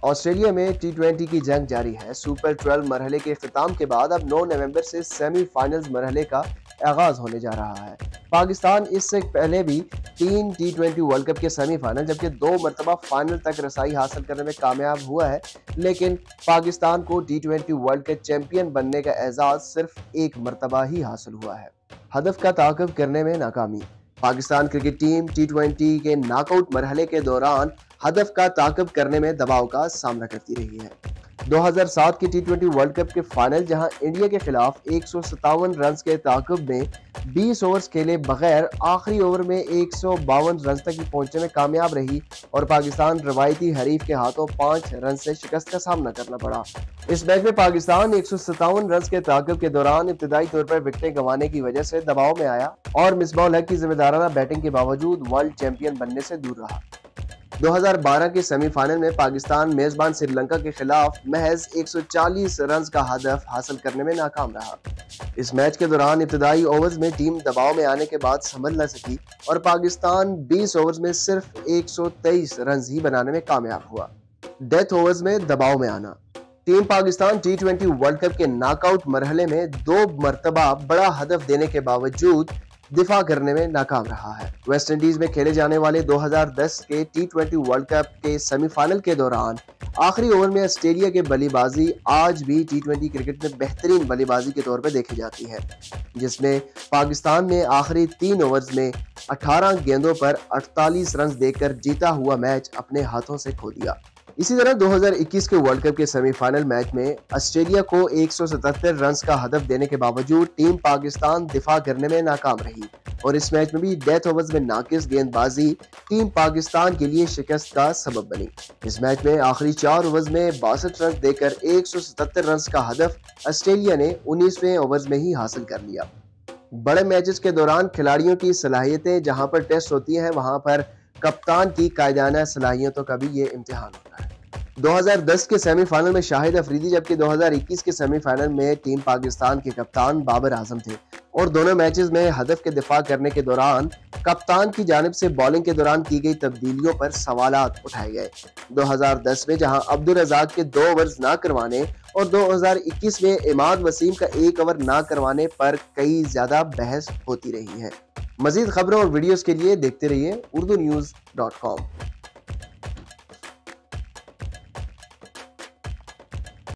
Australia میں ٹی20 کی جنگ جاری ہے۔ سپر 12 مرحلے کے اختتام کے بعد اب 9 نومبر سے سیمی فائنلز مرحلے کا آغاز ہونے جا رہا ہے۔ پاکستان اس سے پہلے بھی 3 ٹی20 ورلڈ کپ کے سیمی فائنل جبکہ 2 مرتبہ فائنل تک رسائی حاصل کرنے میں کامیاب ہوا ہے، لیکن پاکستان کو ٹی20 ورلڈ کپ چیمپئن بننے کا اعزاز صرف ایک مرتبہ ہی حاصل ہوا ہے۔ ہدف کا تعاقب کرنے میں ناکامی۔ پاکستان کرکٹ ٹیم ٹی20 کے ناک آؤٹ مرحلے کے دوران ہدف کا تعاقب کرنے میں دباؤ کا سامنا کرتی رہی ہے۔ 2007 کے ٹی20 ورلڈ کپ کے فائنل جہاں انڈیا کے خلاف 157 رنز کے تعاقب میں 20 اوورز کھیلے بغیر آخری اوور میں 152 رنز تک پہنچنے میں کامیاب رہی اور پاکستان روایتی حریف کے ہاتھوں 5 رنز سے شکست کا سامنا کرنا پڑا۔ اس میچ میں پاکستان 157 رنز کے تعاقب کے دوران ابتدائی طور پر وکٹیں گنوانے کی وجہ سے دباؤ میں آیا اور مصباح الحق کی ذمہ دارانہ بیٹنگ کے باوجود ورلڈ چیمپئن بننے سے دور رہا۔ 2012 کے سیمی فائنل میں پاکستان میزبان سری لنکا کے خلاف محض 140 رنز کا ہدف حاصل کرنے میں ناکام رہا۔ اس میچ کے دوران ابتدائی اوورز میں ٹیم دباؤ میں آنے کے بعد سنبھل نہ سکی اور پاکستان 20 اوورز میں صرف 123 رنز ہی بنانے میں کامیاب ہوا۔ ڈیتھ اوورز میں دباؤ میں آنا۔ ٹیم پاکستان ٹی20 ورلڈ کپ کے ناک آؤٹ مرحلے میں 2 مرتبہ بڑا ہدف دینے کے باوجود دفاع کرنے میں ناکام رہا ہے۔ ویسٹ انڈیز میں کھیلے جانے والے 2010 کے ٹی20 ورلڈ کپ کے سیمی فائنل کے دوران آخری اوور میں آسٹریلیا کے بلے بازی آج بھی ٹی20 کرکٹ میں بہترین بلے بازی کے طور پر دیکھی جاتی ہے، جس میں پاکستان نے آخری 3 اوورز میں 18 گیندوں پر 48 رنز دے کر جیتا ہوا میچ اپنے ہاتھوں سے کھو دیا۔ اسی طرح 2021 کے ورلڈ کپ کے سیمی فائنل میچ میں آسٹریلیا کو 177 رنز کا ہدف دینے کے باوجود ٹیم پاکستان دفاع کرنے میں ناکام رہی اور اس میچ میں بھی ڈیتھ اوورز میں ناقص گیند بازی ٹیم پاکستان کے لیے شکست کا سبب بنی۔ اس میچ میں آخری 4 اوورز میں 62 رنز دے کر 177 رنز کا ہدف آسٹریلیا نے 19ویں اوورز میں ہی حاصل کر لیا۔ بڑے میچز کے دوران کھلاڑیوں کی صلاحیتیں جہاں پر ٹیسٹ ہوتی ہیں وہاں پر کپتان کی قائدانہ صلاحیتوں کا بھی یہ امتحان ہوتا ہے۔ 2010 کے سیمی فائنل میں شاہد افریدی جبکہ 2021 کے سیمی فائنل میں ٹیم پاکستان کے کپتان بابر اعظم تھے اور دونوں میچز میں ہدف کے دفاع کرنے کے دوران کپتان کی جانب سے بالنگ کے دوران کی گئی تبدیلیوں پر سوالات اٹھائے گئے۔ 2010 میں جہاں عبدالرزاق کے 2 اوورز نہ کروانے اور 2021 میں عماد وسیم کا 1 اوور نہ کروانے پر کئی زیادہ بحث ہوتی رہی ہے۔ مزید خبروں اور ویڈیوز کے لیے دیکھتے رہیے urdunews.com۔